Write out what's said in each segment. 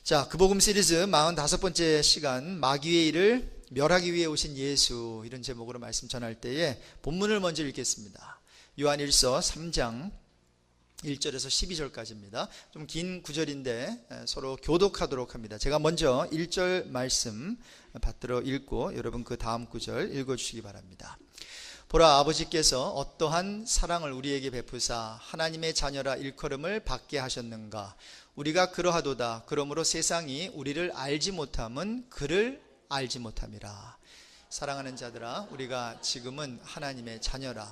자, 그 복음 시리즈 45번째 시간, 마귀의 일을 멸하기 위해 오신 예수, 이런 제목으로 말씀 전할 때에 본문을 먼저 읽겠습니다. 요한일서 3장 1절에서 12절까지입니다. 좀 긴 구절인데 서로 교독하도록 합니다. 제가 먼저 1절 말씀 받들어 읽고 여러분 그 다음 구절 읽어주시기 바랍니다. 보라, 아버지께서 어떠한 사랑을 우리에게 베푸사 하나님의 자녀라 일컬음을 받게 하셨는가. 우리가 그러하도다. 그러므로 세상이 우리를 알지 못함은 그를 알지 못함이라. 사랑하는 자들아, 우리가 지금은 하나님의 자녀라.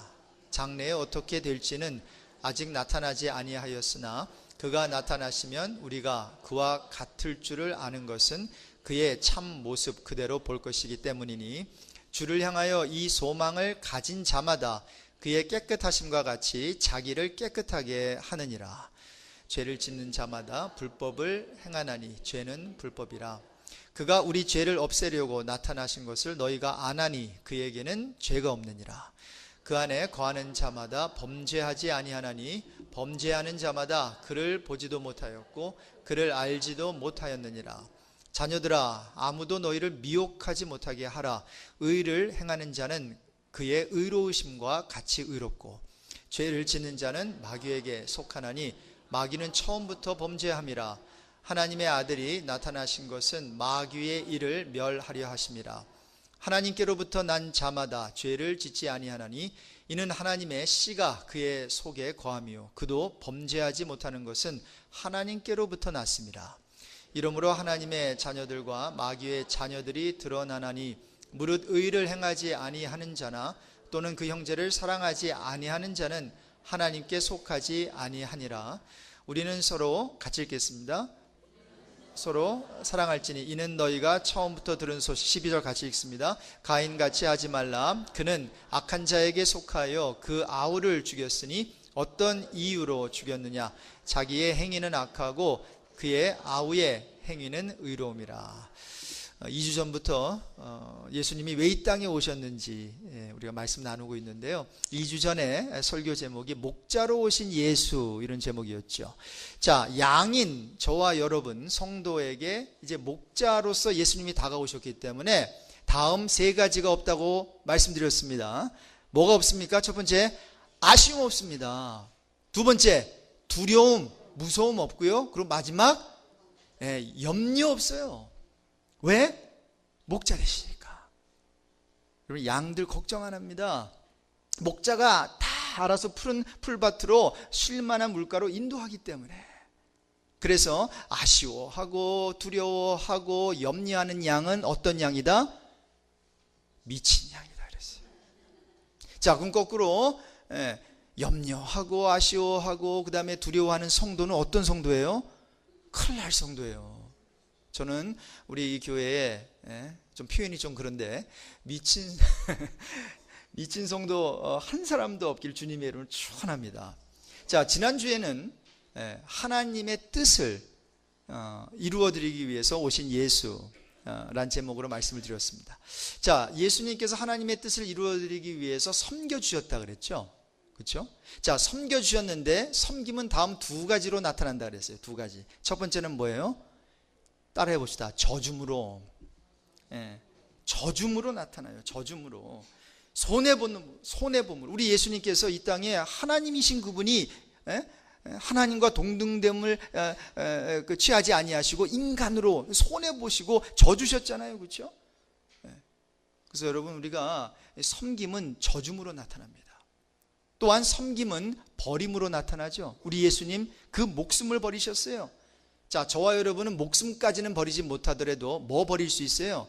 장래에 어떻게 될지는 아직 나타나지 아니하였으나 그가 나타나시면 우리가 그와 같을 줄을 아는 것은 그의 참 모습 그대로 볼 것이기 때문이니 주를 향하여 이 소망을 가진 자마다 그의 깨끗하심과 같이 자기를 깨끗하게 하느니라. 죄를 짓는 자마다 불법을 행하나니 죄는 불법이라. 그가 우리 죄를 없애려고 나타나신 것을 너희가 아나니 그에게는 죄가 없느니라. 그 안에 거하는 자마다 범죄하지 아니하나니 범죄하는 자마다 그를 보지도 못하였고 그를 알지도 못하였느니라. 자녀들아, 아무도 너희를 미혹하지 못하게 하라. 의를 행하는 자는 그의 의로우심과 같이 의롭고 죄를 짓는 자는 마귀에게 속하나니 마귀는 처음부터 범죄함이라. 하나님의 아들이 나타나신 것은 마귀의 일을 멸하려 하심이라. 하나님께로부터 난 자마다 죄를 짓지 아니하나니 이는 하나님의 씨가 그의 속에 거함이요 그도 범죄하지 못하는 것은 하나님께로부터 났습니다. 이러므로 하나님의 자녀들과 마귀의 자녀들이 드러나나니 무릇 의를 행하지 아니하는 자나 또는 그 형제를 사랑하지 아니하는 자는 하나님께 속하지 아니하니라. 우리는 서로 같이 읽겠습니다. 서로 사랑할지니 이는 너희가 처음부터 들은 소식. 12절 같이 읽습니다. 가인같이 하지 말라. 그는 악한 자에게 속하여 그 아우를 죽였으니 어떤 이유로 죽였느냐. 자기의 행위는 악하고 그의 아우의 행위는 의로움이라. 2주 전부터 예수님이 왜 이 땅에 오셨는지 우리가 말씀 나누고 있는데요. 2주 전에 설교 제목이 목자로 오신 예수, 이런 제목이었죠. 자, 양인 저와 여러분 성도에게 이제 목자로서 예수님이 다가오셨기 때문에 다음 세 가지가 없다고 말씀드렸습니다. 뭐가 없습니까? 첫 번째, 아쉬움 없습니다. 두 번째, 두려움, 무서움 없고요. 그리고 마지막, 염려 없어요. 왜? 목자 되시니까. 여러분, 양들 걱정 안 합니다. 목자가 다 알아서 푸른 풀밭으로 쉴만한 물가로 인도하기 때문에. 그래서 아쉬워하고 두려워하고 염려하는 양은 어떤 양이다? 미친 양이다 그랬어요. 자, 그럼 거꾸로 염려하고 아쉬워하고 그 다음에 두려워하는 성도는 어떤 성도예요? 큰일 날 성도예요. 저는 우리 이 교회에 좀 표현이 좀 그런데 미친 성도 한 사람도 없길 주님의 이름으로 축원합니다. 자, 지난주에는 하나님의 뜻을 이루어드리기 위해서 오신 예수란 제목으로 말씀을 드렸습니다. 자, 예수님께서 하나님의 뜻을 이루어드리기 위해서 섬겨주셨다 그랬죠. 그렇죠? 자, 섬겨주셨는데 섬김은 다음 두 가지로 나타난다 그랬어요. 두 가지. 첫 번째는 뭐예요? 따라해 봅시다. 저줌으로. 저줌으로 나타나요. 저줌으로. 손해보물. 우리 예수님께서 이 땅에 하나님이신 그분이 하나님과 동등됨을 취하지 아니하시고 인간으로 손해보시고 져주셨잖아요. 그렇죠? 그래서 여러분, 우리가 섬김은 저줌으로 나타납니다. 또한 섬김은 버림으로 나타나죠. 우리 예수님 그 목숨을 버리셨어요. 자, 저와 여러분은 목숨까지는 버리지 못하더라도 뭐 버릴 수 있어요?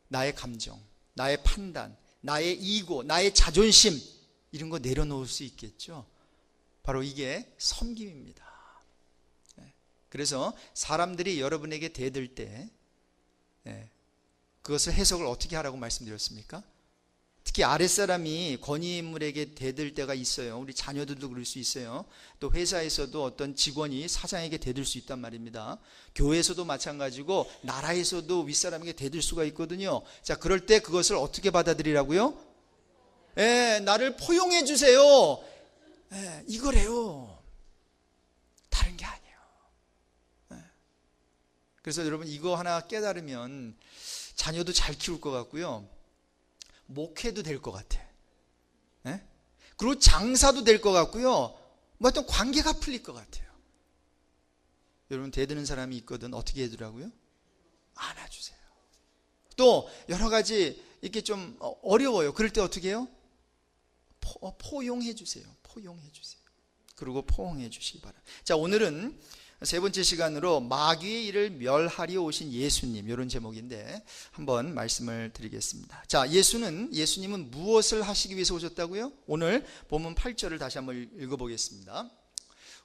나의 감정, 나의 판단, 나의 이고, 나의 자존심, 이런 거 내려놓을 수 있겠죠. 바로 이게 섬김입니다. 그래서 사람들이 여러분에게 대들 때 그것을 해석을 어떻게 하라고 말씀드렸습니까? 특히 아랫사람이 권위인물에게 대들 때가 있어요. 우리 자녀들도 그럴 수 있어요. 또 회사에서도 어떤 직원이 사장에게 대들 수 있단 말입니다. 교회에서도 마찬가지고 나라에서도 윗사람에게 대들 수가 있거든요. 자, 그럴 때 그것을 어떻게 받아들이라고요? 나를 포용해 주세요. 이거래요. 다른 게 아니에요. 그래서 여러분 이거 하나 깨달으면 자녀도 잘 키울 것 같고요, 목회도 될 것 같아. 예? 그리고 장사도 될 것 같고요, 뭐 어떤 관계가 풀릴 것 같아요. 여러분 대드는 사람이 있거든. 어떻게 해주라고요? 안아주세요. 또 여러 가지 이렇게 좀 어려워요. 그럴 때 어떻게 해요? 포용해 주세요. 포용해 주세요. 그리고 포용해 주시기 바랍니다. 자, 오늘은 세 번째 시간으로 마귀의 일을 멸하려 오신 예수님, 이런 제목인데 한번 말씀을 드리겠습니다. 자, 예수님은 무엇을 하시기 위해서 오셨다고요? 오늘 본문 8절을 다시 한번 읽어보겠습니다.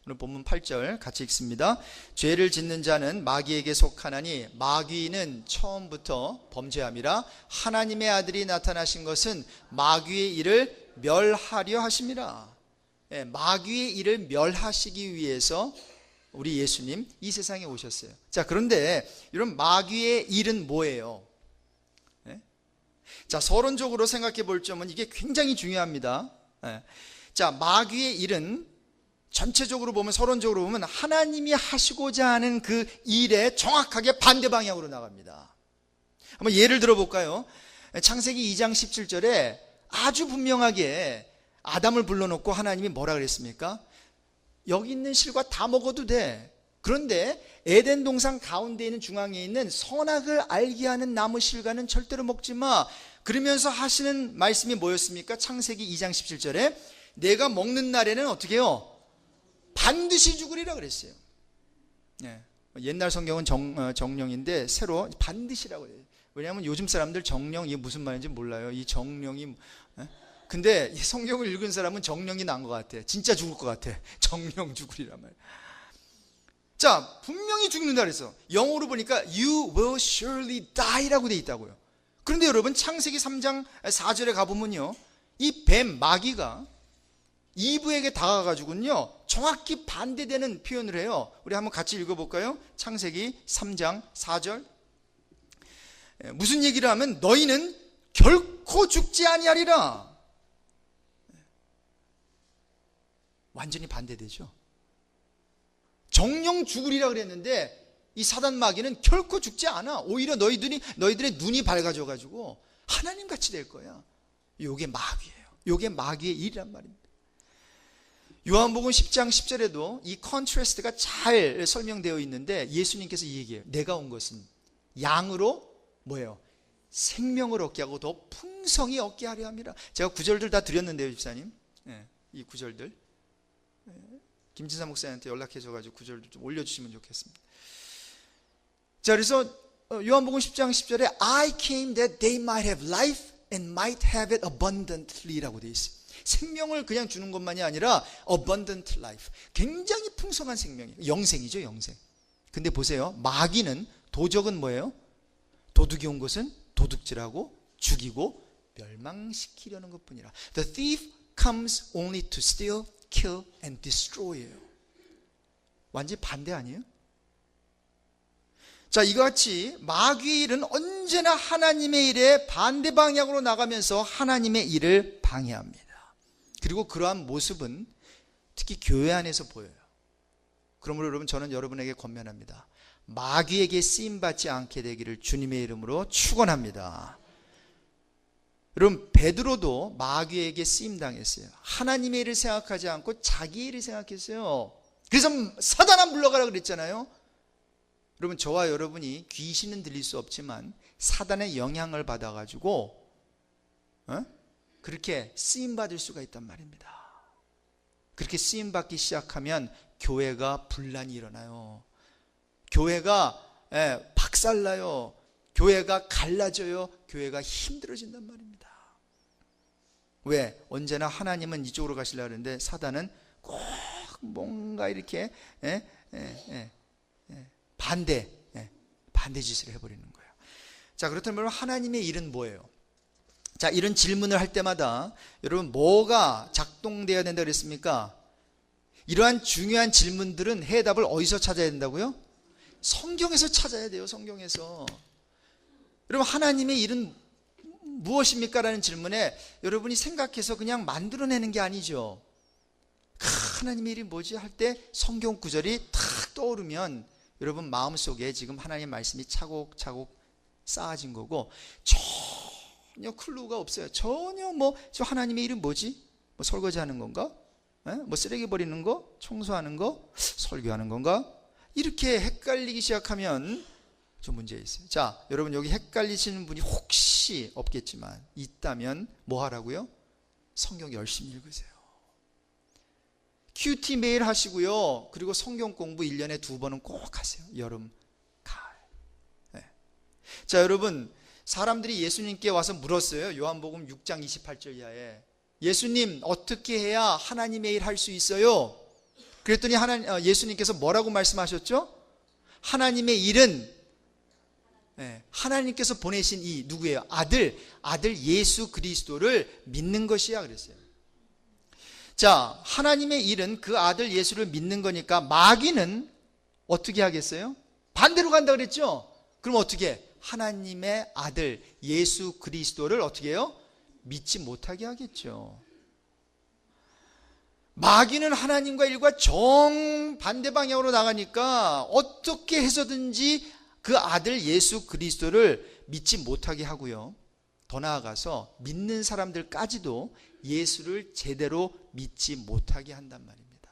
오늘 본문 8절 같이 읽습니다. 죄를 짓는 자는 마귀에게 속하나니 마귀는 처음부터 범죄함이라. 하나님의 아들이 나타나신 것은 마귀의 일을 멸하려 하심이라. 예, 마귀의 일을 멸하시기 위해서 우리 예수님 이 세상에 오셨어요. 자, 그런데 이런 마귀의 일은 뭐예요? 예? 자, 서론적으로 생각해 볼 점은 이게 굉장히 중요합니다. 예. 자, 마귀의 일은 전체적으로 보면, 서론적으로 보면 하나님이 하시고자 하는 그 일에 정확하게 반대 방향으로 나갑니다. 한번 예를 들어 볼까요? 창세기 2장 17절에 아주 분명하게 아담을 불러놓고 하나님이 뭐라 그랬습니까? 여기 있는 실과 다 먹어도 돼. 그런데 에덴 동산 가운데 있는 중앙에 있는 선악을 알게 하는 나무 실과는 절대로 먹지 마. 그러면서 하시는 말씀이 뭐였습니까? 창세기 2장 17절에 내가 먹는 날에는 어떻게 해요? 반드시 죽으리라 그랬어요. 예. 옛날 성경은 정령인데 새로 반드시라고 해요. 왜냐하면 요즘 사람들 정령, 이게 무슨 말인지 몰라요. 이 정령이. 예? 근데 이 성경을 읽은 사람은 정령이 난 것 같아. 진짜 죽을 것 같아. 정령 죽으리란 말. 자, 분명히 죽는다 그랬어. 영어로 보니까 You will surely die라고 돼 있다고요. 그런데 여러분 창세기 3장 4절에 가보면요, 이 뱀 마귀가 이브에게 다가가지고는요 정확히 반대되는 표현을 해요. 우리 한번 같이 읽어볼까요? 창세기 3장 4절. 무슨 얘기를 하면 너희는 결코 죽지 아니하리라. 완전히 반대되죠. 정령 죽으리라 그랬는데 이 사단 마귀는 결코 죽지 않아. 오히려 너희들의 눈이 밝아져 가지고 하나님같이 될 거야. 요게 마귀예요. 요게 마귀의 일이란 말입니다. 요한복음 10장 10절에도 이 컨트래스트가 잘 설명되어 있는데 예수님께서 이 얘기해요. 내가 온 것은 양으로 뭐예요? 생명을 얻게 하고 더 풍성히 얻게 하려 함이라. 제가 구절들 다 드렸는데요, 집사님. 네, 이 구절들. 김진사 목사님한테 연락해줘가지고 구절들 좀 올려주시면 좋겠습니다. 자, 그래서 요한복음 10장 10절에 I came that they might have life and might have it abundantly 라고 되어 있어요. 생명을 그냥 주는 것만이 아니라 abundant life, 굉장히 풍성한 생명이에요. 영생이죠, 영생. 근데 보세요, 마귀는, 도적은 뭐예요? 도둑이 온 것은 도둑질하고 죽이고 멸망시키려는 것뿐이라. The thief comes only to steal, kill and destroy예요. 완전히 반대 아니에요? 자, 이와 같이 마귀의 일은 언제나 하나님의 일에 반대 방향으로 나가면서 하나님의 일을 방해합니다. 그리고 그러한 모습은 특히 교회 안에서 보여요. 그러므로 여러분, 저는 여러분에게 권면합니다. 마귀에게 쓰임받지 않게 되기를 주님의 이름으로 축원합니다. 여러분, 베드로도 마귀에게 쓰임당했어요. 하나님의 일을 생각하지 않고 자기의 일을 생각했어요. 그래서 사단아 물러가라 그랬잖아요. 여러분, 저와 여러분이 귀신은 들릴 수 없지만 사단의 영향을 받아가지고 그렇게 쓰임받을 수가 있단 말입니다. 그렇게 쓰임받기 시작하면 교회가 분란이 일어나요. 교회가 박살나요. 교회가 갈라져요. 교회가 힘들어진단 말입니다. 왜? 언제나 하나님은 이쪽으로 가시려고 하는데 사단은 꼭 뭔가 이렇게 반대 짓을 해버리는 거예요. 자, 그렇다면 하나님의 일은 뭐예요? 자, 이런 질문을 할 때마다 여러분 뭐가 작동되어야 된다 그랬습니까? 이러한 중요한 질문들은 해답을 어디서 찾아야 된다고요? 성경에서 찾아야 돼요. 성경에서. 여러분, 하나님의 일은 무엇입니까? 라는 질문에 여러분이 생각해서 그냥 만들어내는 게 아니죠. 하나님의 일이 뭐지? 할 때 성경 구절이 탁 떠오르면 여러분 마음속에 지금 하나님의 말씀이 차곡차곡 쌓아진 거고 전혀 클루가 없어요. 전혀 저 하나님의 일은 뭐지? 설거지 하는 건가? 쓰레기 버리는 거? 청소하는 거? 설교하는 건가? 이렇게 헷갈리기 시작하면 좀 문제 있어요. 자, 여러분 여기 헷갈리시는 분이 혹시 없겠지만 있다면 뭐 하라고요? 성경 열심히 읽으세요. 큐티 매일 하시고요. 그리고 성경 공부 1년에 2번은 꼭 하세요. 여름, 가을. 네. 자, 여러분 사람들이 예수님께 와서 물었어요. 요한복음 6장 28절 이하에 예수님 어떻게 해야 하나님의 일 할 수 있어요? 그랬더니 예수님께서 뭐라고 말씀하셨죠? 하나님의 일은 하나님께서 보내신 이 누구예요? 아들 예수 그리스도를 믿는 것이야 그랬어요. 자, 하나님의 일은 그 아들 예수를 믿는 거니까 마귀는 어떻게 하겠어요? 반대로 간다 그랬죠? 그럼 어떻게? 하나님의 아들 예수 그리스도를 어떻게 해요? 믿지 못하게 하겠죠. 마귀는 하나님과 일과 정반대 방향으로 나가니까 어떻게 해서든지 그 아들 예수 그리스도를 믿지 못하게 하고요. 더 나아가서 믿는 사람들까지도 예수를 제대로 믿지 못하게 한단 말입니다.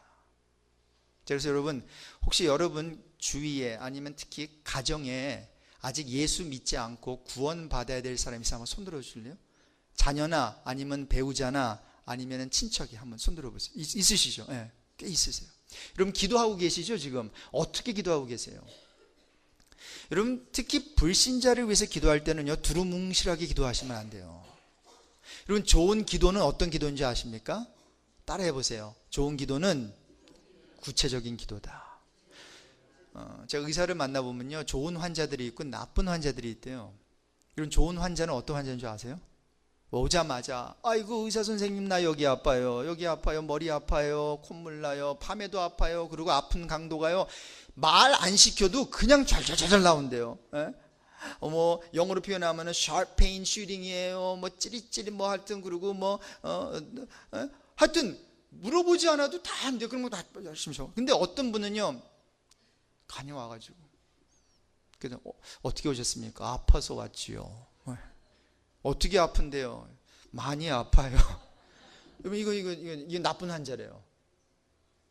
그래서 여러분 혹시 여러분 주위에 아니면 특히 가정에 아직 예수 믿지 않고 구원받아야 될 사람이 있으면 한번 손들어 주실래요? 자녀나 아니면 배우자나 아니면 친척이 한번 손들어 보세요. 있으시죠? 네, 꽤 있으세요. 여러분 기도하고 계시죠? 지금 어떻게 기도하고 계세요? 여러분 특히 불신자를 위해서 기도할 때는요 두루뭉실하게 기도하시면 안 돼요. 여러분 좋은 기도는 어떤 기도인지 아십니까? 따라해 보세요. 좋은 기도는 구체적인 기도다. 제가 의사를 만나보면요 좋은 환자들이 있고 나쁜 환자들이 있대요. 여러분 좋은 환자는 어떤 환자인 줄 아세요? 오자마자 아이고 의사 선생님 나 여기 아파요 머리 아파요 콧물 나요 밤에도 아파요 그리고 아픈 강도가요 말 안 시켜도 그냥 잘잘잘 나온대요. 영어로 표현하면은 sharp pain shooting이에요 찌릿찌릿 하여튼 그리고 하여튼 물어보지 않아도 다 한대요. 그런 거 다 열심히 줘. 근데 어떤 분은요 간이 와가지고 그래서 어떻게 오셨습니까? 아파서 왔지요. 어떻게 아픈데요? 많이 아파요. 이거 나쁜 환자래요.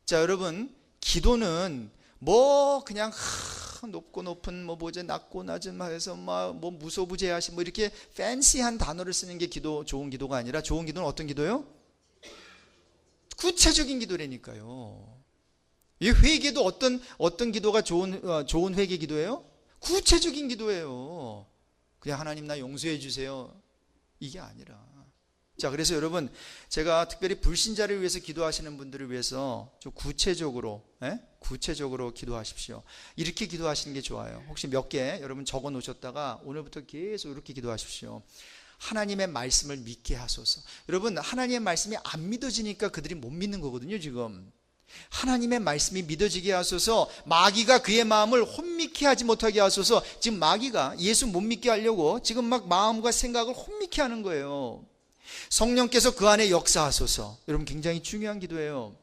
자, 여러분, 기도는 그냥 높고 높은 낮고 낮은 해서 무소부재하신 이렇게 팬시한 단어를 쓰는 게 좋은 기도가 아니라 좋은 기도는 어떤 기도요? 구체적인 기도라니까요. 이 회개도 어떤 기도가 좋은 회개 기도예요? 구체적인 기도예요. 그냥 하나님 나 용서해 주세요. 이게 아니라. 자, 그래서 여러분 제가 특별히 불신자를 위해서 기도하시는 분들을 위해서 좀 구체적으로 기도하십시오. 이렇게 기도하시는 게 좋아요. 혹시 몇 개 여러분 적어 놓으셨다가 오늘부터 계속 이렇게 기도하십시오. 하나님의 말씀을 믿게 하소서. 여러분 하나님의 말씀이 안 믿어지니까 그들이 못 믿는 거거든요. 지금 하나님의 말씀이 믿어지게 하소서. 마귀가 그의 마음을 혼미케 하지 못하게 하소서. 지금 마귀가 예수 못 믿게 하려고 지금 마음과 생각을 혼미케 하는 거예요. 성령께서 그 안에 역사하소서. 여러분 굉장히 중요한 기도예요.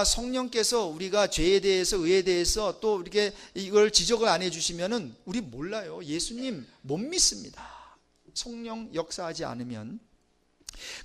성령께서 우리가 죄에 대해서 의에 대해서 또 이렇게 이걸 지적을 안 해주시면은 우리 몰라요. 예수님 못 믿습니다. 성령 역사하지 않으면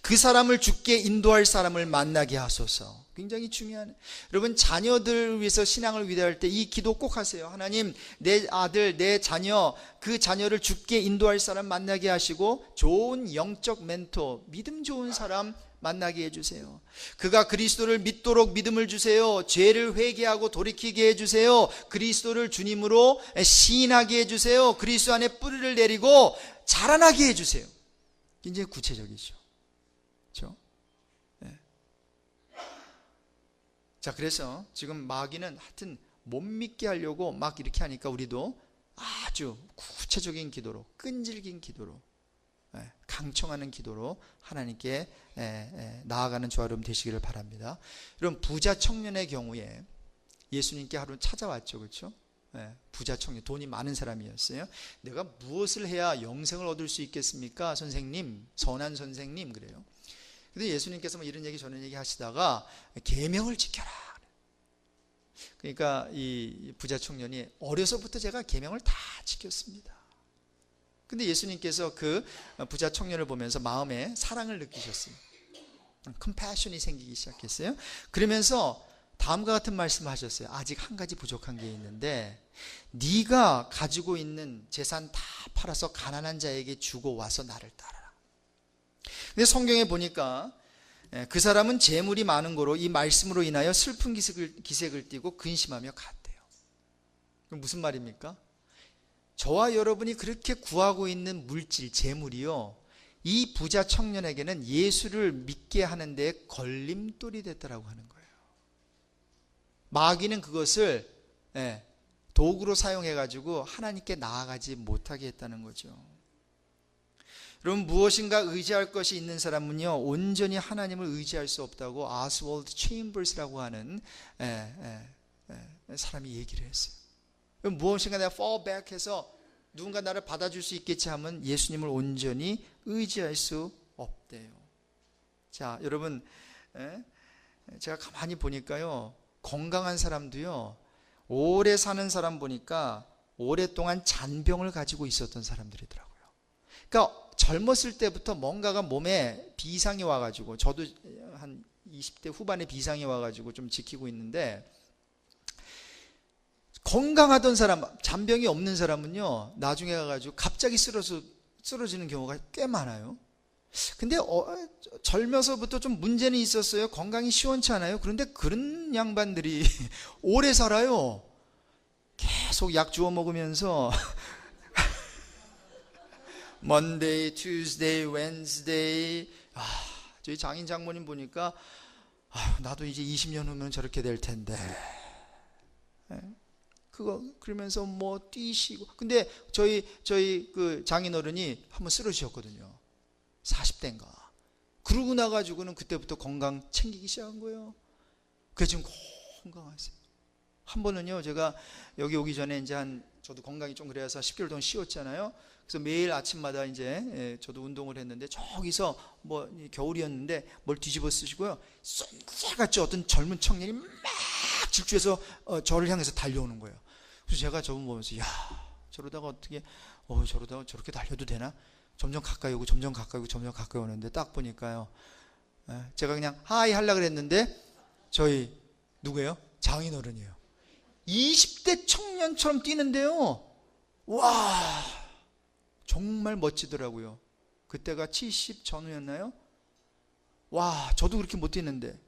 그 사람을 주께 인도할 사람을 만나게 하소서. 굉장히 중요한. 여러분 자녀들 위해서 신앙을 위대할 때 이 기도 꼭 하세요. 하나님 내 아들 내 자녀 그 자녀를 주께 인도할 사람 만나게 하시고 좋은 영적 멘토 믿음 좋은 사람 만나게 해주세요. 그가 그리스도를 믿도록 믿음을 주세요. 죄를 회개하고 돌이키게 해주세요. 그리스도를 주님으로 시인하게 해주세요. 그리스도 안에 뿌리를 내리고 자라나게 해주세요. 굉장히 구체적이죠. 그렇죠? 네. 자, 그래서 지금 마귀는 하여튼 못 믿게 하려고 이렇게 하니까 우리도 아주 구체적인 기도로 끈질긴 기도로 강청하는 기도로 하나님께 나아가는 저와 여러분 되시기를 바랍니다. 여러분 부자 청년의 경우에 예수님께 하루 찾아왔죠. 그렇죠? 부자 청년, 돈이 많은 사람이었어요. 내가 무엇을 해야 영생을 얻을 수 있겠습니까? 선생님, 선한 선생님 그래요. 근데 예수님께서 이런 얘기 저런 얘기 하시다가 계명을 지켜라. 그러니까 이 부자 청년이 어려서부터 제가 계명을 다 지켰습니다. 근데 예수님께서 그 부자 청년을 보면서 마음에 사랑을 느끼셨어요. 컴패션이 생기기 시작했어요. 그러면서 다음과 같은 말씀을 하셨어요. 아직 한 가지 부족한 게 있는데 네가 가지고 있는 재산 다 팔아서 가난한 자에게 주고 와서 나를 따르라. 근데 성경에 보니까 그 사람은 재물이 많은 거로 이 말씀으로 인하여 슬픈 기색을 띠고 근심하며 갔대요. 그럼 무슨 말입니까? 저와 여러분이 그렇게 구하고 있는 물질, 재물이요, 이 부자 청년에게는 예수를 믿게 하는 데 걸림돌이 됐다라고 하는 거예요. 마귀는 그것을 도구로 사용해가지고 하나님께 나아가지 못하게 했다는 거죠. 여러분, 무엇인가 의지할 것이 있는 사람은요, 온전히 하나님을 의지할 수 없다고 아스월드 체인버스라고 하는 사람이 얘기를 했어요. 무엇인가 내가 fall back 해서 누군가 나를 받아줄 수 있겠지 하면 예수님을 온전히 의지할 수 없대요. 자, 여러분, 제가 가만히 보니까요, 건강한 사람도요, 오래 사는 사람 보니까 오랫동안 잔병을 가지고 있었던 사람들이더라고요. 그러니까 젊었을 때부터 뭔가가 몸에 비상이 와가지고, 저도 한 20대 후반에 비상이 와가지고 좀 지키고 있는데, 건강하던 사람, 잔병이 없는 사람은요, 나중에 가가지고 갑자기 쓰러지는 경우가 꽤 많아요. 근데 젊어서부터 좀 문제는 있었어요. 건강이 시원치 않아요. 그런데 그런 양반들이 오래 살아요. 계속 약 주워 먹으면서 Monday, Tuesday, Wednesday. 저희 장인 장모님 보니까 나도 이제 20년 후면 저렇게 될 텐데. 그러면서 뭐 뛰시고. 근데 저희 그 장인어른이 한번 쓰러지셨거든요. 40대인가. 그러고 나가지고는 그때부터 건강 챙기기 시작한 거예요. 그래서 지금 건강하세요. 한 번은요, 제가 여기 오기 전에 이제 저도 건강이 좀 그래서 10개월 동안 쉬었잖아요. 그래서 매일 아침마다 이제 저도 운동을 했는데, 저기서 뭐 겨울이었는데 뭘 뒤집어 쓰시고요, 쏜새같이 어떤 젊은 청년이 막 질주해서 저를 향해서 달려오는 거예요. 그래서 제가 저분 보면서, 야, 저러다가 어떻게 저러다가 저렇게 달려도 되나? 점점 가까이 오고 점점 가까이 오고 점점 가까이 오는데, 딱 보니까요, 제가 그냥 하이 하려고 그랬는데 저희 누구예요? 장인어른이에요. 20대 청년처럼 뛰는데요, 와, 정말 멋지더라고요. 그때가 70 전후였나요? 와, 저도 그렇게 못 뛰는데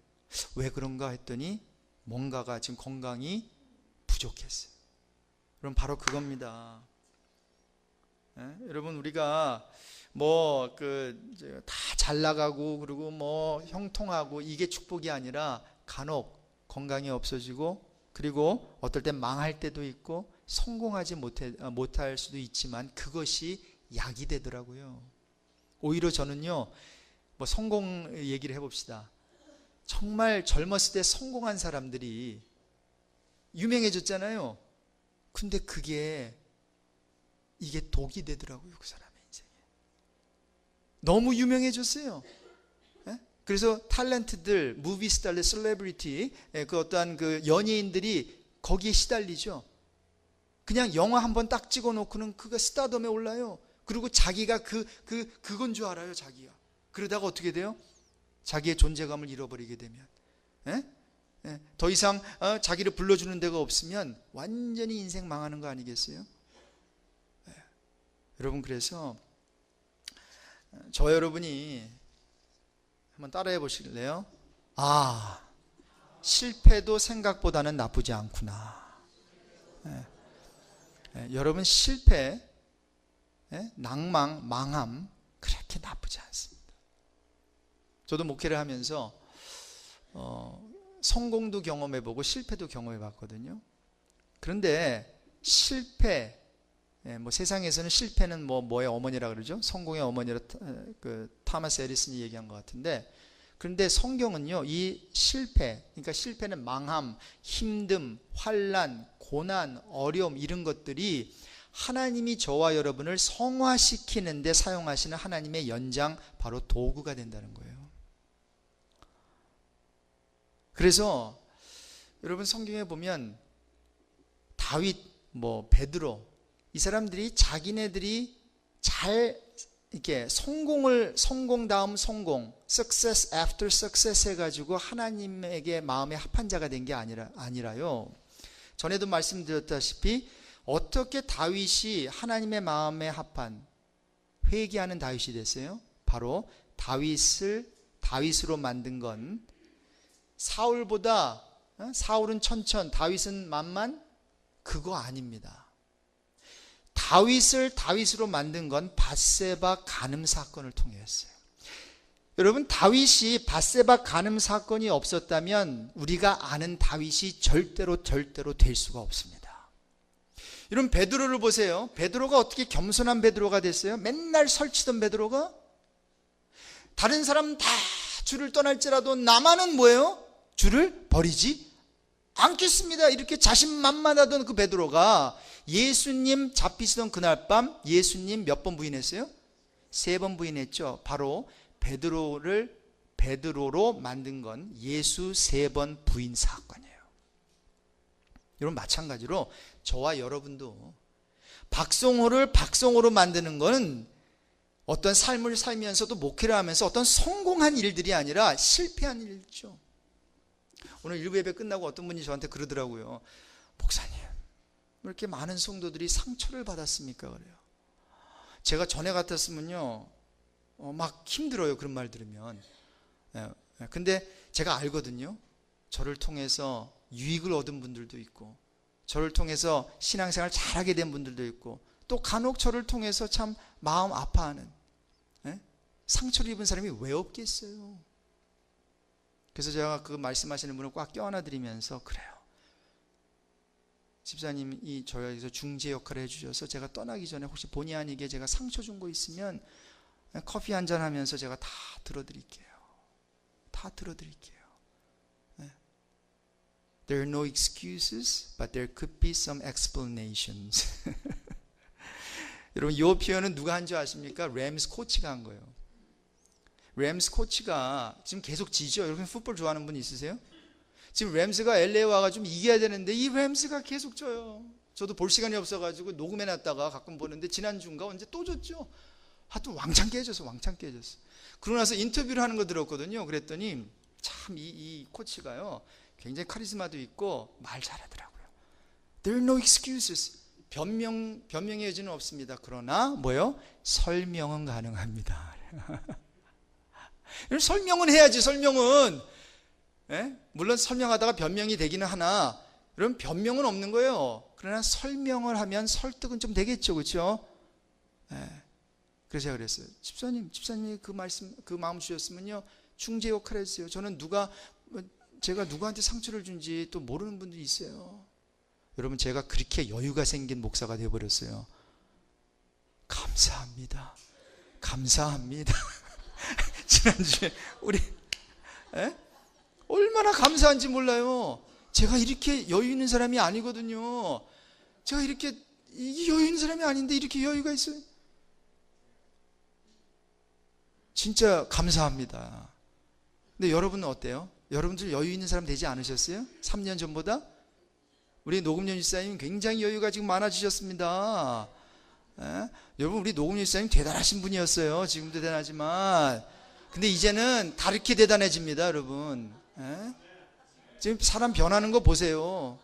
왜 그런가 했더니 뭔가가 지금 건강이 부족했어요. 그럼 바로 그겁니다. 여러분, 우리가 뭐 다 잘 나가고 그리고 뭐 형통하고 이게 축복이 아니라 간혹 건강이 없어지고, 그리고 어떨 땐 망할 때도 있고 성공하지 못할 수도 있지만 그것이 약이 되더라고요. 오히려 저는요, 뭐 성공 얘기를 해봅시다. 정말 젊었을 때 성공한 사람들이 유명해졌잖아요. 근데 이게 독이 되더라고요, 그 사람의 인생에. 너무 유명해졌어요. 그래서 탤런트들, 무비스타들, 셀레브리티, 그 어떠한 그 연예인들이 거기에 시달리죠. 그냥 영화 한번 딱 찍어놓고는 그가 스타덤에 올라요. 그리고 자기가 그건 줄 알아요, 자기가. 그러다가 어떻게 돼요? 자기의 존재감을 잃어버리게 되면, 더 이상 자기를 불러주는 데가 없으면 완전히 인생 망하는 거 아니겠어요? 여러분, 그래서 저 여러분이 한번 따라해 보실래요? 실패도 생각보다는 나쁘지 않구나. 여러분, 실패, 낭망, 망함 그렇게 나쁘지 않습니다. 저도 목회를 하면서 성공도 경험해보고 실패도 경험해봤거든요. 그런데 실패, 뭐 세상에서는 실패는 뭐의 어머니라 그러죠. 성공의 어머니라 타마스 에디슨이 얘기한 것 같은데, 그런데 성경은요, 이 실패, 그러니까 실패는 망함, 힘듦, 환난, 고난, 어려움, 이런 것들이 하나님이 저와 여러분을 성화시키는 데 사용하시는 하나님의 연장, 바로 도구가 된다는 거예요. 그래서 여러분 성경에 보면 다윗, 베드로, 이 사람들이 자기네들이 잘 이렇게 성공 다음 성공, success after success 해가지고 하나님에게 마음에 합한 자가 된 게 아니라요. 전에도 말씀드렸다시피 어떻게 다윗이 하나님의 마음에 합한 회개하는 다윗이 됐어요? 바로 다윗으로 만든 건 사울보다, 사울은 천천, 다윗은 만만, 그거 아닙니다. 다윗으로 만든 건 밧세바 간음 사건을 통해였어요. 여러분, 다윗이 밧세바 간음 사건이 없었다면 우리가 아는 다윗이 절대로 될 수가 없습니다. 여러분, 베드로를 보세요. 베드로가 어떻게 겸손한 베드로가 됐어요? 맨날 설치던 베드로가 다른 사람 다 주를 떠날지라도 나만은 뭐예요? 주를 버리지 않겠습니다. 이렇게 자신만만하던 그 베드로가 예수님 잡히시던 그날 밤 예수님 몇 번 부인했어요? 3번 부인했죠. 바로 베드로로 만든 건 예수 3번 부인 사건이에요. 여러분, 마찬가지로 저와 여러분도 박성호를 박성호로 만드는 건 어떤 삶을 살면서도 목회를 하면서 어떤 성공한 일들이 아니라 실패한 일이죠. 오늘 일부 예배 끝나고 어떤 분이 저한테 그러더라고요. 목사님, 왜 이렇게 많은 성도들이 상처를 받았습니까? 그래요. 제가 전에 같았으면요, 막 힘들어요. 그런 말 들으면. 근데 제가 알거든요. 저를 통해서 유익을 얻은 분들도 있고, 저를 통해서 신앙생활 잘하게 된 분들도 있고, 또 간혹 저를 통해서 참 마음 아파하는, 상처를 입은 사람이 왜 없겠어요? 그래서 제가 그 말씀하시는 분을 꽉 껴안아 드리면서, 그래요, 집사님이 저에게서 중재 역할을 해주셔서 제가 떠나기 전에 혹시 본의 아니게 제가 상처 준 거 있으면 커피 한잔 하면서 제가 다 들어드릴게요. 다 들어드릴게요. There are no excuses, but there could be some explanations. 여러분, 이 표현은 누가 한 줄 아십니까? 램스 코치가 한 거예요. 램스 코치가 지금 계속 지죠. 여러분, 풋볼 좋아하는 분 있으세요? 지금 램스가 LA 와가 좀 이겨야 되는데 이 램스가 계속 져요. 저도 볼 시간이 없어가지고 녹음해놨다가 가끔 보는데 지난주인가 언제 또 졌죠. 하여튼 왕창 깨졌어. 그러고 나서 인터뷰를 하는 거 들었거든요. 그랬더니 참 이 코치가요, 굉장히 카리스마도 있고 말 잘하더라고요. There are no excuses. 변명의 여지는 없습니다. 그러나 뭐요? 설명은 가능합니다. 설명은 해야지. 설명은, 물론 설명하다가 변명이 되기는 하나, 그럼 변명은 없는 거예요. 그러나 설명을 하면 설득은 좀 되겠죠, 그렇죠? 그래서 제가 그랬어요. 집사님이 그 마음 주셨으면요, 중재 역할을 했어요. 저는 제가 누구한테 상처를 준지 또 모르는 분들이 있어요. 여러분, 제가 그렇게 여유가 생긴 목사가 되어버렸어요. 감사합니다. 지난주에 우리 얼마나 감사한지 몰라요. 제가 이렇게 여유 있는 사람이 아니거든요. 제가 이렇게 여유 있는 사람이 아닌데 이렇게 여유가 있어요. 진짜 감사합니다. 근데 여러분은 어때요? 여러분들 여유 있는 사람 되지 않으셨어요? 3년 전보다? 우리 노금연 집사님 굉장히 여유가 지금 많아지셨습니다. 여러분, 우리 노금연 집사님 대단하신 분이었어요. 지금도 대단하지만, 근데 이제는 다르게 대단해집니다, 여러분. 지금 사람 변하는 거 보세요.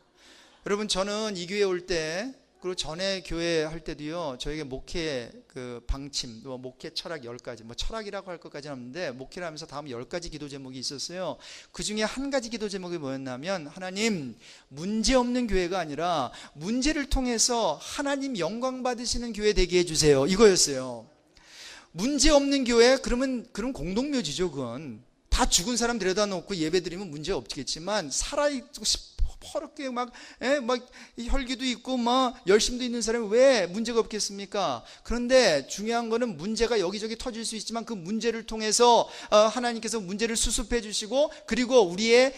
여러분, 저는 이 교회 올 때, 그리고 전에 교회 할 때도요, 저에게 목회 방침, 목회 철학 10가지, 철학이라고 할 것까지는 없는데, 목회를 하면서 다음 10가지 기도 제목이 있었어요. 그 중에 한 가지 기도 제목이 뭐였냐면, 하나님, 문제 없는 교회가 아니라 문제를 통해서 하나님 영광 받으시는 교회 되게 해주세요. 이거였어요. 문제 없는 교회, 그럼 공동묘지죠, 그건. 다 죽은 사람 데려다 놓고 예배 드리면 문제 없겠지만, 살아있고 퍼렇게 막 혈기도 있고 열심도 있는 사람이 왜 문제가 없겠습니까? 그런데 중요한 거는 문제가 여기저기 터질 수 있지만 그 문제를 통해서 하나님께서 문제를 수습해 주시고, 그리고 우리의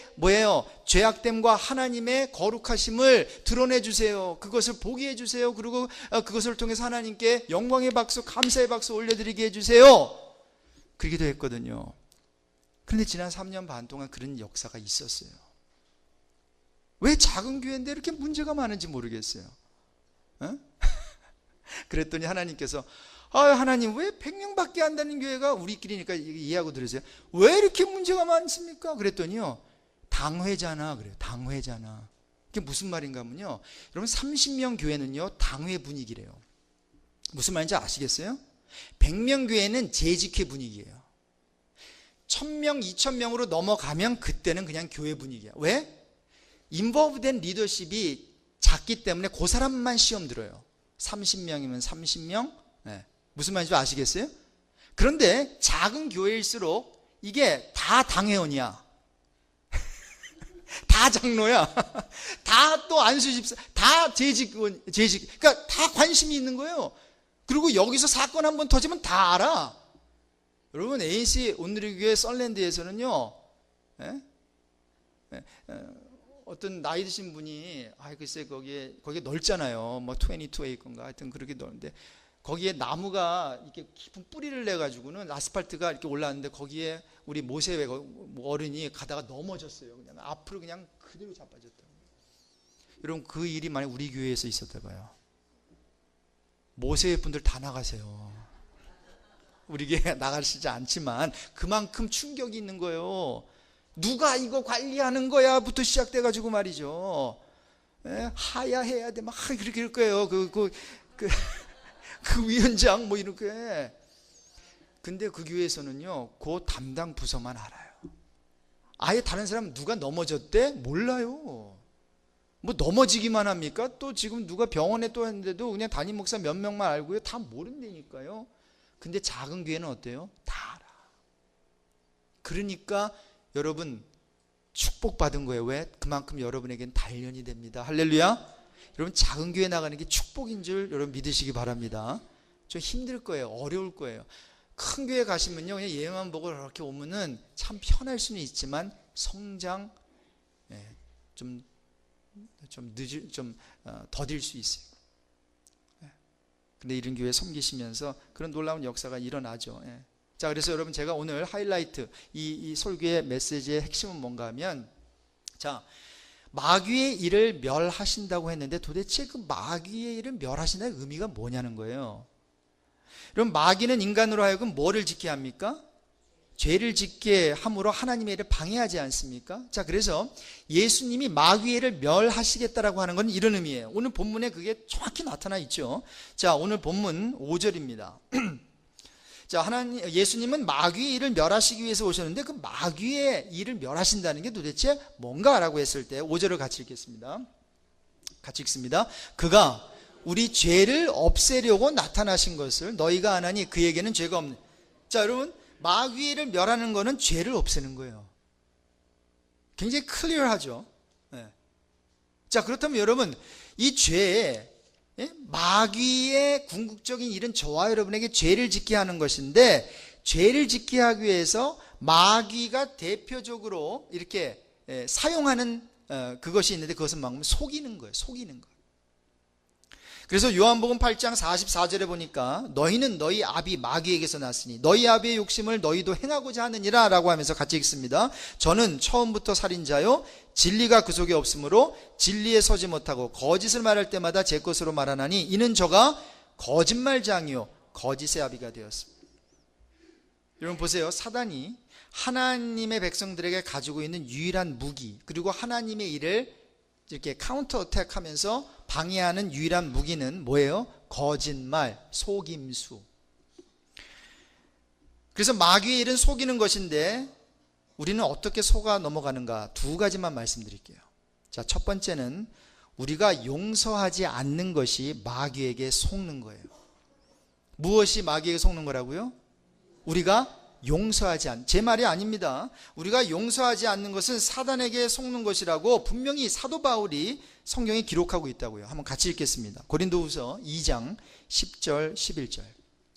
죄악됨과 하나님의 거룩하심을 드러내 주세요. 그것을 보게 해 주세요. 그리고 그것을 통해서 하나님께 영광의 박수, 감사의 박수 올려드리게 해 주세요. 그러기도 했거든요. 그런데 지난 3년 반 동안 그런 역사가 있었어요. 왜 작은 교회인데 이렇게 문제가 많은지 모르겠어요. 어? 그랬더니 하나님께서 하나님 왜 100명밖에 안 되는 교회가, 우리끼리니까 이해하고 들으세요. 왜 이렇게 문제가 많습니까? 그랬더니요, 당회잖아. 그래요. 당회잖아. 그게 무슨 말인가 하면요, 여러분 30명 교회는요 당회 분위기래요. 무슨 말인지 아시겠어요? 100명 교회는 재직회 분위기예요. 1000명, 2000명으로 넘어가면 그때는 그냥 교회 분위기야. 왜? 인버브된 리더십이 작기 때문에 그 사람만 시험 들어요. 30명이면 30명. 네. 무슨 말인지 아시겠어요? 그런데 작은 교회일수록 이게 다 당회원이야. 다 장로야. 다 또 안수집사, 다 재직원, 그러니까 다 관심이 있는 거예요. 그리고 여기서 사건 한번 터지면 다 알아. 여러분, ANC 온누리교회 썰랜드에서는요, 어떤 나이 드신 분이, 글쎄, 거기에 넓잖아요. 뭐, 22에이건가 하여튼 그렇게 넓은데, 거기에 나무가 이렇게 깊은 뿌리를 내가지고는 아스팔트가 이렇게 올라왔는데, 거기에 우리 모세 어른이 가다가 넘어졌어요. 그냥 앞으로 그냥 그대로 자빠졌다고. 여러분, 그 일이 만약 우리 교회에서 있었다 봐요. 모세의 분들 다 나가세요. 우리 교회 나가시지 않지만 그만큼 충격이 있는 거예요. 누가 이거 관리하는 거야? 부터 시작돼가지고 말이죠. 하야해야 돼. 막 그렇게 할 거예요. 그 위원장 뭐 이렇게. 근데 그 교회에서는요, 그 담당 부서만 알아요. 아예 다른 사람 누가 넘어졌대? 몰라요. 뭐 넘어지기만 합니까? 또 지금 누가 병원에 또 했는데도 그냥 담임 목사 몇 명만 알고요. 다 모른다니까요. 근데 작은 교회는 어때요? 다 알아. 그러니까 여러분 축복받은 거예요. 왜? 그만큼 여러분에겐 단련이 됩니다. 할렐루야. 여러분, 작은 교회 나가는 게 축복인 줄 여러분 믿으시기 바랍니다. 좀 힘들 거예요. 어려울 거예요. 큰 교회 가시면요, 그냥 예만 보고 이렇게 오면은 참 편할 수는 있지만 성장 좀 더딜 수 있어요. 근데 이런 교회 섬기시면서 그런 놀라운 역사가 일어나죠. 자, 그래서 여러분, 제가 오늘 하이라이트, 이 설교의 메시지의 핵심은 뭔가 하면, 자, 마귀의 일을 멸하신다고 했는데 도대체 그 마귀의 일을 멸하신다는 의미가 뭐냐는 거예요. 그럼 마귀는 인간으로 하여금 뭐를 짓게 합니까? 죄를 짓게 함으로 하나님의 일을 방해하지 않습니까? 자, 그래서 예수님이 마귀의 일을 멸하시겠다라고 하는 건 이런 의미예요. 오늘 본문에 그게 정확히 나타나 있죠. 자, 오늘 본문 5절입니다. 자, 예수님은 마귀의 일을 멸하시기 위해서 오셨는데 그 마귀의 일을 멸하신다는 게 도대체 뭔가라고 했을 때 5절을 같이 읽겠습니다. 같이 읽습니다. 그가 우리 죄를 없애려고 나타나신 것을 너희가 아나니 그에게는 죄가 없는. 자, 여러분, 마귀의 일을 멸하는 거는 죄를 없애는 거예요. 굉장히 클리어하죠. 자, 그렇다면 여러분, 이 죄에 마귀의 궁극적인 일은 저와 여러분에게 죄를 짓게 하는 것인데, 죄를 짓게 하기 위해서 마귀가 대표적으로 이렇게 사용하는 그것이 있는데, 그것은 막 속이는 거예요. 속이는 거. 그래서 요한복음 8장 44절에 보니까 너희는 너희 아비 마귀에게서 났으니 너희 아비의 욕심을 너희도 행하고자 하느니라 라고 하면서 같이 읽습니다. 저는 처음부터 살인자요 진리가 그 속에 없으므로 진리에 서지 못하고 거짓을 말할 때마다 제 것으로 말하나니 이는 저가 거짓말장이요 거짓의 아비가 되었습니다. 여러분 보세요. 사단이 하나님의 백성들에게 가지고 있는 유일한 무기, 그리고 하나님의 일을 이렇게 카운터 어택 하면서 방해하는 유일한 무기는 뭐예요? 거짓말, 속임수. 그래서 마귀의 일은 속이는 것인데 우리는 어떻게 속아 넘어가는가? 두 가지만 말씀드릴게요. 자, 첫 번째는 우리가 용서하지 않는 것이 마귀에게 속는 거예요. 무엇이 마귀에게 속는 거라고요? 우리가 용서하지 않는, 제 말이 아닙니다. 우리가 용서하지 않는 것은 사단에게 속는 것이라고 분명히 사도 바울이 성경에 기록하고 있다고요. 한번 같이 읽겠습니다. 고린도후서 2장 10절 11절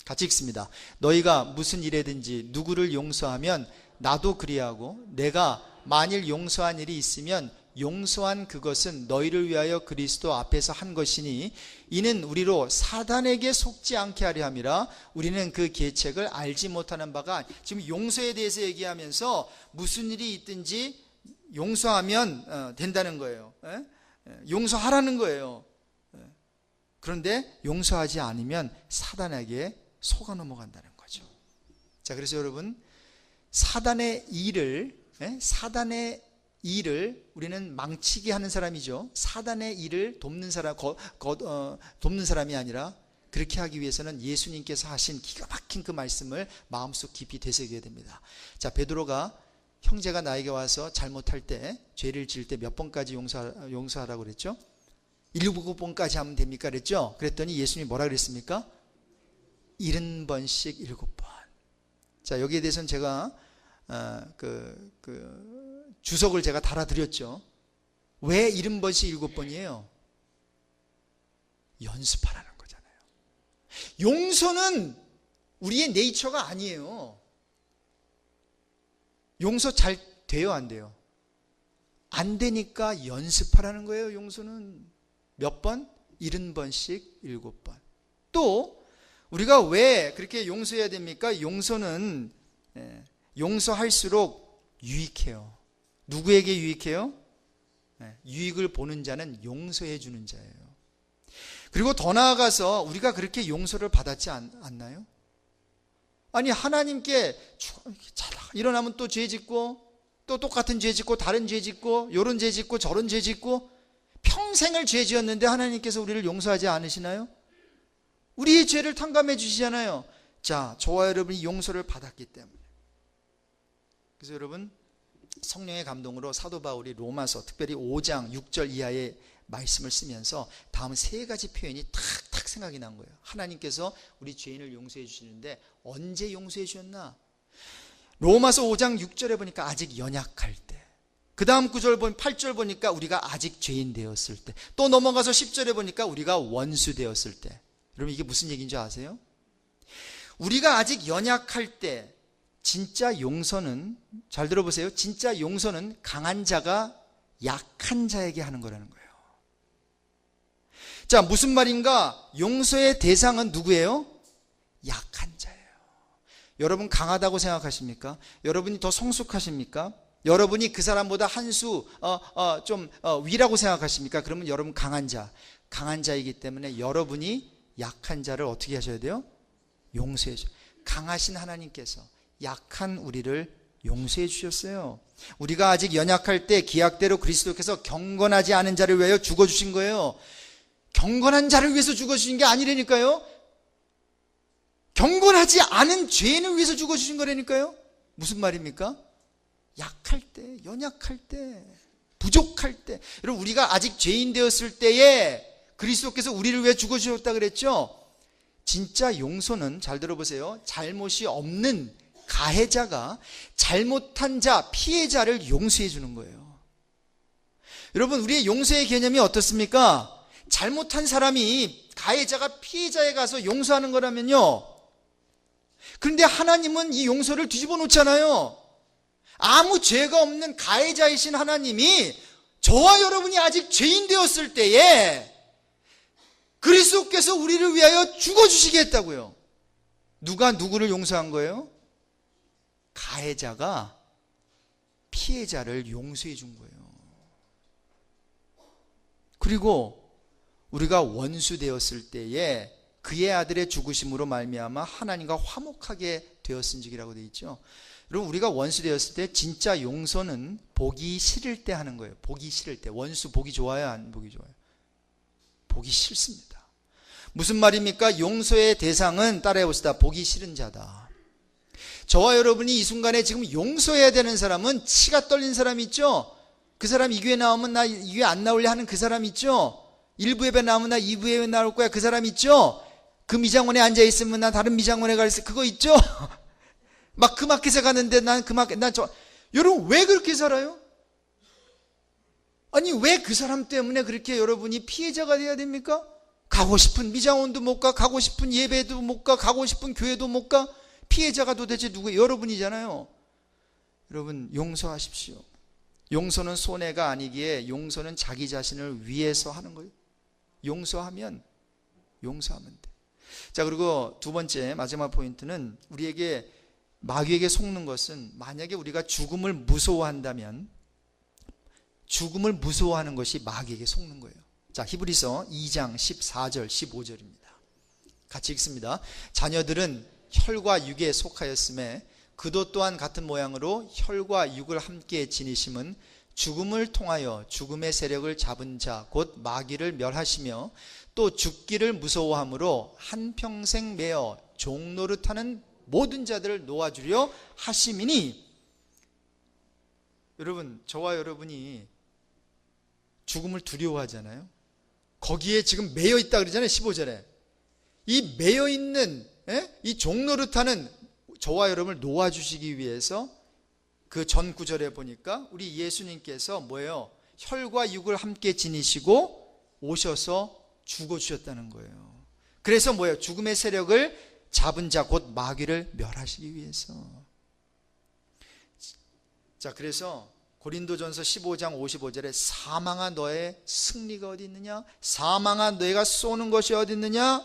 같이 읽습니다. 너희가 무슨 일에든지 누구를 용서하면 나도 그리하고 내가 만일 용서한 일이 있으면 용서한 그것은 너희를 위하여 그리스도 앞에서 한 것이니 이는 우리로 사단에게 속지 않게 하려 함이라. 우리는 그 계책을 알지 못하는 바가, 지금 용서에 대해서 얘기하면서 무슨 일이 있든지 용서하면 된다는 거예요. 용서하라는 거예요. 그런데 용서하지 않으면 사단에게 속아 넘어간다는 거죠. 자, 그래서 여러분, 사단의 일을 우리는 망치게 하는 사람이죠. 사단의 일을 돕는 사람이 아니라 그렇게 하기 위해서는 예수님께서 하신 기가 막힌 그 말씀을 마음속 깊이 되새겨야 됩니다. 자, 베드로가 형제가 나에게 와서 잘못할 때, 죄를 지을 때 몇 번까지 용서하라고 그랬죠? 7번까지 하면 됩니까? 그랬죠? 그랬더니 예수님이 뭐라 그랬습니까? 70번씩 7번. 자, 여기에 대해서는 제가 주석을 제가 달아드렸죠. 왜 70번씩 7번이에요? 연습하라는 거잖아요. 용서는 우리의 네이처가 아니에요. 용서 잘 돼요, 안 돼요? 안 되니까 연습하라는 거예요. 용서는 몇 번? 70번씩 7번. 또 우리가 왜 그렇게 용서해야 됩니까? 용서는 용서할수록 유익해요. 누구에게 유익해요? 유익을 보는 자는 용서해 주는 자예요. 그리고 더 나아가서 우리가 그렇게 용서를 받았지 않나요? 아니, 하나님께 일어나면 또 죄 짓고, 또 똑같은 죄 짓고, 다른 죄 짓고, 요런 죄 짓고, 저런 죄 짓고, 평생을 죄 지었는데 하나님께서 우리를 용서하지 않으시나요? 우리의 죄를 탕감해 주시잖아요. 자, 저와 여러분이 용서를 받았기 때문에. 그래서 여러분, 성령의 감동으로 사도 바울이 로마서 특별히 5장 6절 이하의 말씀을 쓰면서 다음 3가지 표현이 탁탁 생각이 난 거예요. 하나님께서 우리 죄인을 용서해 주시는데 언제 용서해 주셨나? 로마서 5장 6절에 보니까 아직 연약할 때, 그 다음 8절 보니까 우리가 아직 죄인 되었을 때, 또 넘어가서 10절에 보니까 우리가 원수 되었을 때. 여러분, 이게 무슨 얘기인지 아세요? 우리가 아직 연약할 때, 진짜 용서는, 잘 들어보세요, 진짜 용서는 강한 자가 약한 자에게 하는 거라는 거예요. 자, 무슨 말인가? 용서의 대상은 누구예요? 약한 자예요. 여러분 강하다고 생각하십니까? 여러분이 더 성숙하십니까? 여러분이 그 사람보다 한 수 위라고 생각하십니까? 그러면 여러분 강한 자이기 때문에 여러분이 약한 자를 어떻게 하셔야 돼요? 용서해 주셔야 돼요. 강하신 하나님께서 약한 우리를 용서해 주셨어요. 우리가 아직 연약할 때 기약대로 그리스도께서 경건하지 않은 자를 위하여 죽어주신 거예요. 경건한 자를 위해서 죽어주신 게 아니라니까요. 경건하지 않은 죄인을 위해서 죽어주신 거라니까요. 무슨 말입니까? 약할 때, 연약할 때, 부족할 때. 여러분, 우리가 아직 죄인 되었을 때에 그리스도께서 우리를 위해 죽어주셨다 그랬죠. 진짜 용서는, 잘 들어보세요, 잘못이 없는 가해자가 잘못한 자, 피해자를 용서해 주는 거예요. 여러분, 우리의 용서의 개념이 어떻습니까? 잘못한 사람이, 가해자가 피해자에 가서 용서하는 거라면요, 그런데 하나님은 이 용서를 뒤집어 놓잖아요. 아무 죄가 없는 가해자이신 하나님이 저와 여러분이 아직 죄인 되었을 때에 그리스도께서 우리를 위하여 죽어주시게 했다고요. 누가 누구를 용서한 거예요? 가해자가 피해자를 용서해 준 거예요. 그리고 우리가 원수 되었을 때에 그의 아들의 죽으심으로 말미암아 하나님과 화목하게 되었은지라고 되어 있죠. 여러분, 우리가 원수 되었을 때 진짜 용서는 보기 싫을 때 하는 거예요. 보기 싫을 때. 원수 보기 좋아요, 안 보기 좋아요? 보기 싫습니다. 무슨 말입니까? 용서의 대상은, 따라해 봅시다, 보기 싫은 자다. 저와 여러분이 이 순간에 지금 용서해야 되는 사람은 치가 떨린 사람 있죠? 그 사람 이 교회 나오면 나 이 교회 안 나올래 하는 그 사람 있죠? 1부 예배 나오면 나 2부 예배 나올 거야 그 사람 있죠? 그 미장원에 앉아있으면 나 다른 미장원에 갈 수, 그거 있죠? 막 그 마켓에 가는데 난 그 마켓, 여러분 왜 그렇게 살아요? 아니, 왜 그 사람 때문에 그렇게 여러분이 피해자가 돼야 됩니까? 가고 싶은 미장원도 못 가, 가고 싶은 예배도 못 가, 가고 싶은 교회도 못 가. 피해자가 도대체 누구예요? 여러분이잖아요. 여러분, 용서하십시오. 용서는 손해가 아니기에 용서는 자기 자신을 위해서 하는 거예요. 용서하면 돼. 자, 그리고 두 번째, 마지막 포인트는, 우리에게 마귀에게 속는 것은, 만약에 우리가 죽음을 무서워한다면, 죽음을 무서워하는 것이 마귀에게 속는 거예요. 자, 히브리서 2장 14절 15절입니다. 같이 읽습니다. 자녀들은 혈과 육에 속하였음에 그도 또한 같은 모양으로 혈과 육을 함께 지니심은 죽음을 통하여 죽음의 세력을 잡은 자 곧 마귀를 멸하시며 또 죽기를 무서워함으로 한평생 매어 종노릇하는 모든 자들을 놓아주려 하심이니. 여러분, 저와 여러분이 죽음을 두려워하잖아요. 거기에 지금 매여 있다 그러잖아요. 15절에 이 매여 있는 이 종노릇하는 저와 여러분을 놓아주시기 위해서 그 전 구절에 보니까 우리 예수님께서 뭐예요? 혈과 육을 함께 지니시고 오셔서 죽어주셨다는 거예요. 그래서 뭐예요? 죽음의 세력을 잡은 자 곧 마귀를 멸하시기 위해서. 자, 그래서 고린도전서 15장 55절에 사망아 너의 승리가 어디 있느냐? 사망아 너희가 쏘는 것이 어디 있느냐?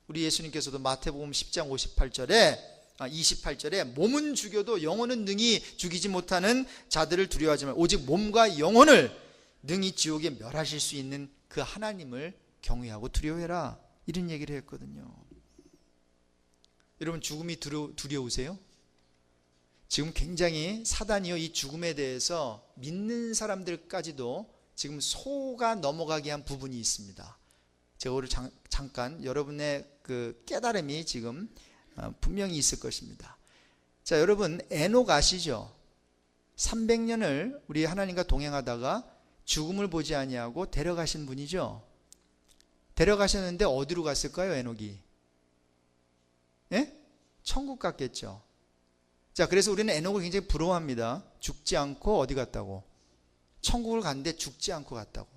우리 예수님께서도 마태복음 10장 28절에 몸은 죽여도 영혼은 능히 죽이지 못하는 자들을 두려워하지만 오직 몸과 영혼을 능히 지옥에 멸하실 수 있는 그 하나님을 경외하고 두려워해라, 이런 얘기를 했거든요. 여러분, 죽음이 두려우세요? 지금 굉장히 사단이요, 이 죽음에 대해서 믿는 사람들까지도 지금 속아 넘어가게 한 부분이 있습니다. 제가 오늘 잠깐 여러분의 그 깨달음이 지금 분명히 있을 것입니다. 자, 여러분, 에녹 아시죠? 300년을 우리 하나님과 동행하다가 죽음을 보지 아니하고 데려가신 분이죠. 데려가셨는데 어디로 갔을까요, 에녹이? 예? 천국 갔겠죠. 자, 그래서 우리는 에녹을 굉장히 부러워합니다. 죽지 않고 어디 갔다고? 천국을 갔는데 죽지 않고 갔다고.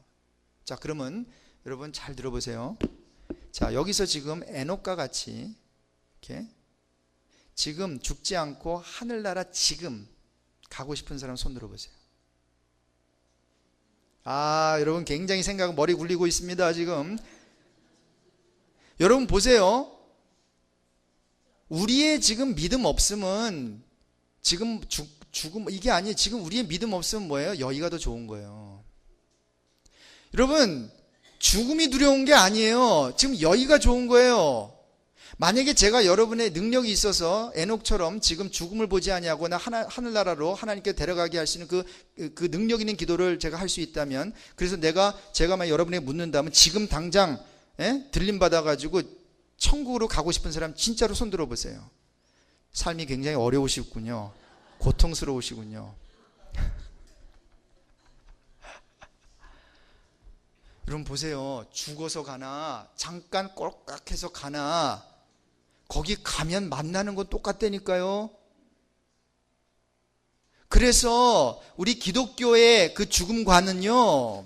자, 그러면 여러분 잘 들어보세요. 자, 여기서 지금 에녹과 같이 이렇게 지금 죽지 않고 하늘나라 지금 가고 싶은 사람 손 들어보세요. 아, 여러분 굉장히 머리 굴리고 있습니다 지금. 여러분 보세요. 우리의 지금 믿음 없음은 지금 죽음 이게 아니에요. 지금 우리의 믿음 없음은 뭐예요? 여기가 더 좋은 거예요. 여러분, 죽음이 두려운 게 아니에요. 지금 여기가 좋은 거예요. 만약에 제가 여러분의 능력이 있어서 에녹처럼 지금 죽음을 보지 아니하거나 하늘나라로 하나님께 데려가게 할 수 있는 그 능력 있는 기도를 제가 할 수 있다면, 그래서 제가 만약 여러분에게 묻는다면 지금 당장 들림 받아가지고 천국으로 가고 싶은 사람 진짜로 손 들어보세요. 삶이 굉장히 어려우시군요. 고통스러우시군요. 여러분 보세요. 죽어서 가나 잠깐 꼴깍해서 가나 거기 가면 만나는 건 똑같다니까요. 그래서 우리 기독교의 그 죽음과는요,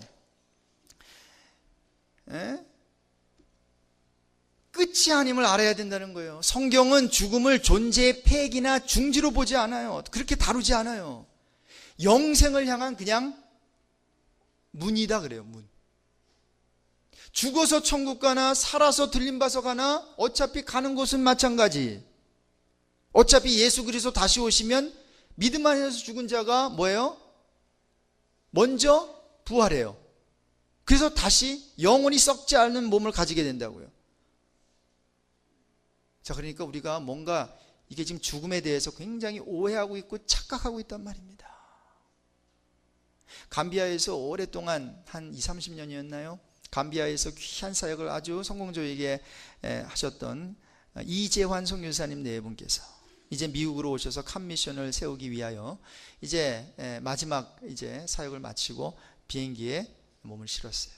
끝이 아님을 알아야 된다는 거예요. 성경은 죽음을 존재의 폐기나 중지로 보지 않아요. 그렇게 다루지 않아요. 영생을 향한 그냥 문이다 그래요. 문. 죽어서 천국 가나 살아서 들림받아서 가나 어차피 가는 곳은 마찬가지. 어차피 예수 그리스도 다시 오시면 믿음 안에서 죽은 자가 뭐예요? 먼저 부활해요. 그래서 다시 영원히 썩지 않는 몸을 가지게 된다고요. 자, 그러니까 우리가 뭔가 이게 지금 죽음에 대해서 굉장히 오해하고 있고 착각하고 있단 말입니다. 감비아에서 오랫동안 한 20-30년이었나요? 감비아에서 귀한 사역을 아주 성공적이게 하셨던 이재환 선교사님 네 분께서 이제 미국으로 오셔서 칸미션을 세우기 위하여 이제 마지막 이제 사역을 마치고 비행기에 몸을 실었어요.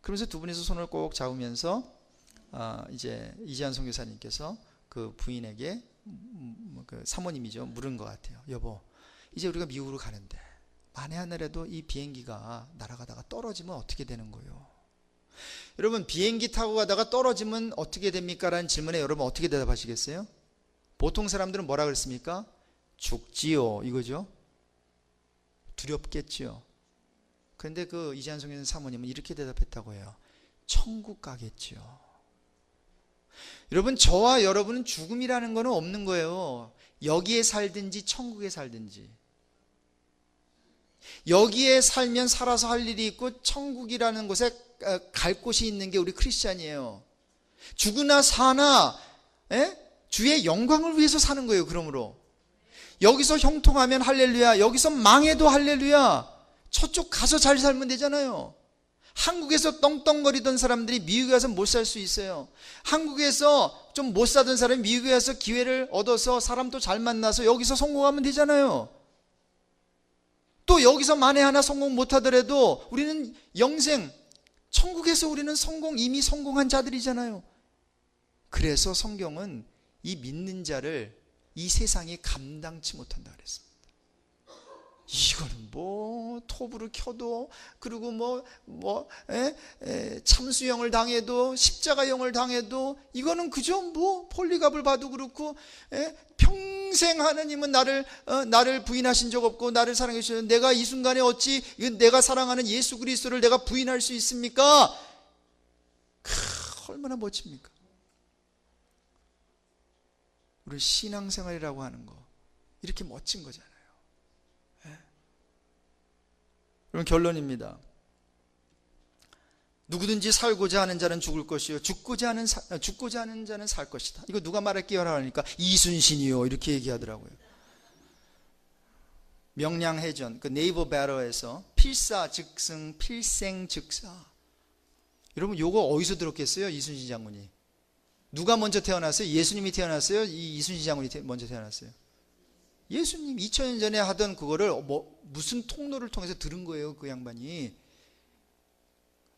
그러면서 두 분이서 손을 꼭 잡으면서 이제 이재환 선교사님께서 그 부인에게 그 사모님이죠, 물은 것 같아요. 여보, 이제 우리가 미국으로 가는데 만에 하늘에도 이 비행기가 날아가다가 떨어지면 어떻게 되는 거예요? 여러분, 비행기 타고 가다가 떨어지면 어떻게 됩니까? 라는 질문에 여러분 어떻게 대답하시겠어요? 보통 사람들은 뭐라 그랬습니까? 죽지요, 이거죠. 두렵겠지요. 그런데 그 이재한 성경 사모님은 이렇게 대답했다고 해요. 천국 가겠지요. 여러분, 저와 여러분은 죽음이라는 거는 없는 거예요. 여기에 살든지 천국에 살든지. 여기에 살면 살아서 할 일이 있고 천국이라는 곳에 갈 곳이 있는 게 우리 크리스찬이에요. 죽으나 사나 주의 영광을 위해서 사는 거예요. 그러므로 여기서 형통하면 할렐루야, 여기서 망해도 할렐루야. 저쪽 가서 잘 살면 되잖아요. 한국에서 떵떵거리던 사람들이 미국에 가서 못 살 수 있어요. 한국에서 좀 못 사던 사람이 미국에 가서 기회를 얻어서 사람도 잘 만나서 여기서 성공하면 되잖아요. 또 여기서 만에 하나 성공 못하더라도 우리는 영생, 천국에서 우리는 이미 성공한 자들이잖아요. 그래서 성경은 이 믿는 자를 이 세상이 감당치 못한다 그랬습니다. 이거는 톱으로 켜도, 그리고 참수형을 당해도, 십자가형을 당해도, 이거는 그저 폴리갑을 봐도 그렇고, 평생 하느님은 나를 부인하신 적 없고 나를 사랑해 주셨는데 내가 이 순간에 어찌 내가 사랑하는 예수 그리스도를 내가 부인할 수 있습니까? 얼마나 멋집니까? 우리 신앙생활이라고 하는 거 이렇게 멋진 거잖아요. 그럼 결론입니다. 누구든지 살고자 하는 자는 죽을 것이요 죽고자 하는 자는 살 것이다. 이거 누가 말할게요 하니까 이순신이요 이렇게 얘기하더라고요. 명량해전 그 네이버 배러에서 필사즉승 필생즉사. 여러분 요거 어디서 들었겠어요? 이순신 장군이 누가 먼저 태어났어요? 예수님이 태어났어요? 이순신 장군이 먼저 태어났어요? 예수님 2000년 전에 하던 그거를 무슨 통로를 통해서 들은 거예요. 그 양반이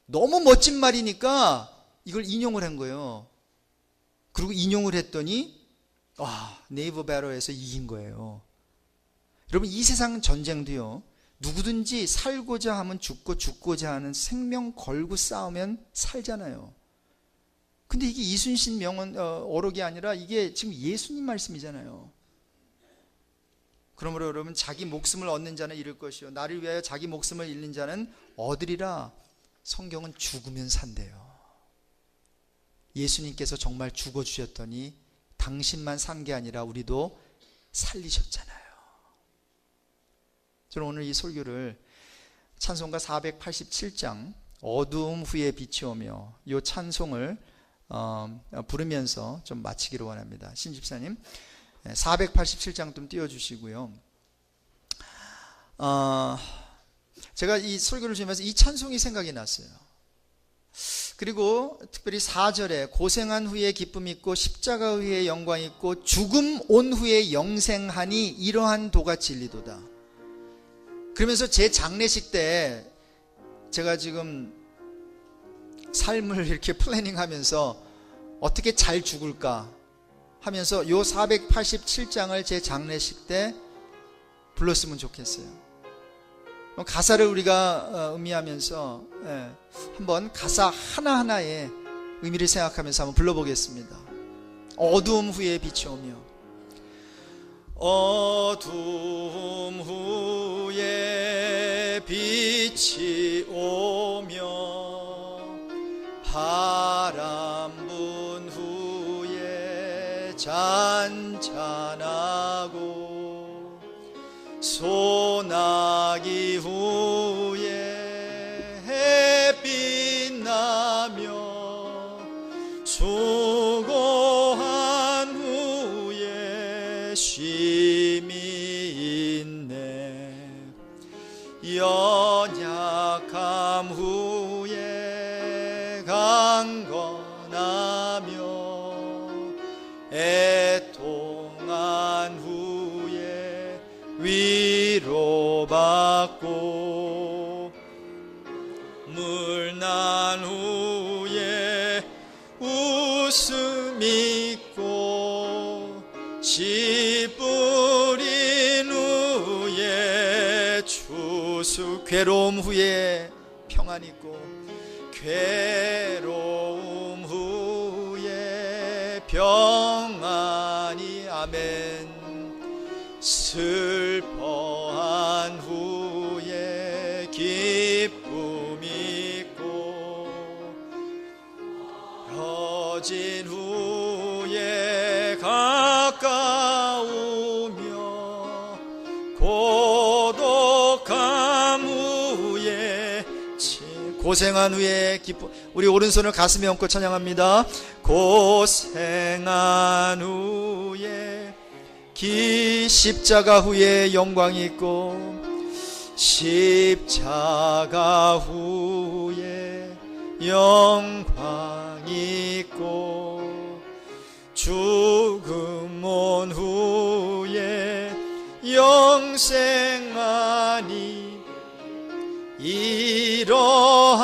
너무 멋진 말이니까 이걸 인용을 한 거예요. 그리고 인용을 했더니 네이버 배러에서 이긴 거예요. 여러분 이 세상 전쟁도요, 누구든지 살고자 하면 죽고 죽고자 하는 생명 걸고 싸우면 살잖아요. 근데 이게 이순신 명언 어록이 아니라 이게 지금 예수님 말씀이잖아요. 그러므로 여러분 자기 목숨을 얻는 자는 잃을 것이요 나를 위하여 자기 목숨을 잃는 자는 얻으리라. 성경은 죽으면 산대요. 예수님께서 정말 죽어주셨더니 당신만 산 게 아니라 우리도 살리셨잖아요. 저는 오늘 이 설교를 찬송가 487장 어두움 후에 빛이 오며 이 찬송을 부르면서 좀 마치기를 원합니다. 신집사님 487장 좀 띄워주시고요. 제가 이 설교를 주면서 이 찬송이 생각이 났어요. 그리고 특별히 4절에 고생한 후에 기쁨 있고 십자가 후에 영광 있고 죽음 온 후에 영생하니 이러한 도가 진리도다. 그러면서 제 장례식 때 제가 지금 삶을 이렇게 플래닝하면서 어떻게 잘 죽을까 하면서 요 487장을 제 장례식 때 불렀으면 좋겠어요. 가사를 우리가 의미하면서 한번 가사 하나하나의 의미를 생각하면서 한번 불러보겠습니다. 어두움 후에 빛이 오며 어두움 후에 빛이 오며 바람 분 후에 잔잔하고 소나기 후에 햇빛 나며 수고한 후에 쉼이 있네 연약함 후에 강건하며 애통한 후에 위로받고 물난 후에 웃음 있고 씨 뿌린 후에 추수 괴로움 후에 평안 있고 괴로움 후에 평안이 아멘 슬퍼한 후에 기쁨 있고 멀어진 후에 가까우며 고독한 고생한 후에 우리 오른손을 가슴에 얹고 찬양합니다. 고생한 후에 십자가 후에 영광이 있고, 십자가 후에 영광이 있고, 죽음 온 후에 영생하니 이러한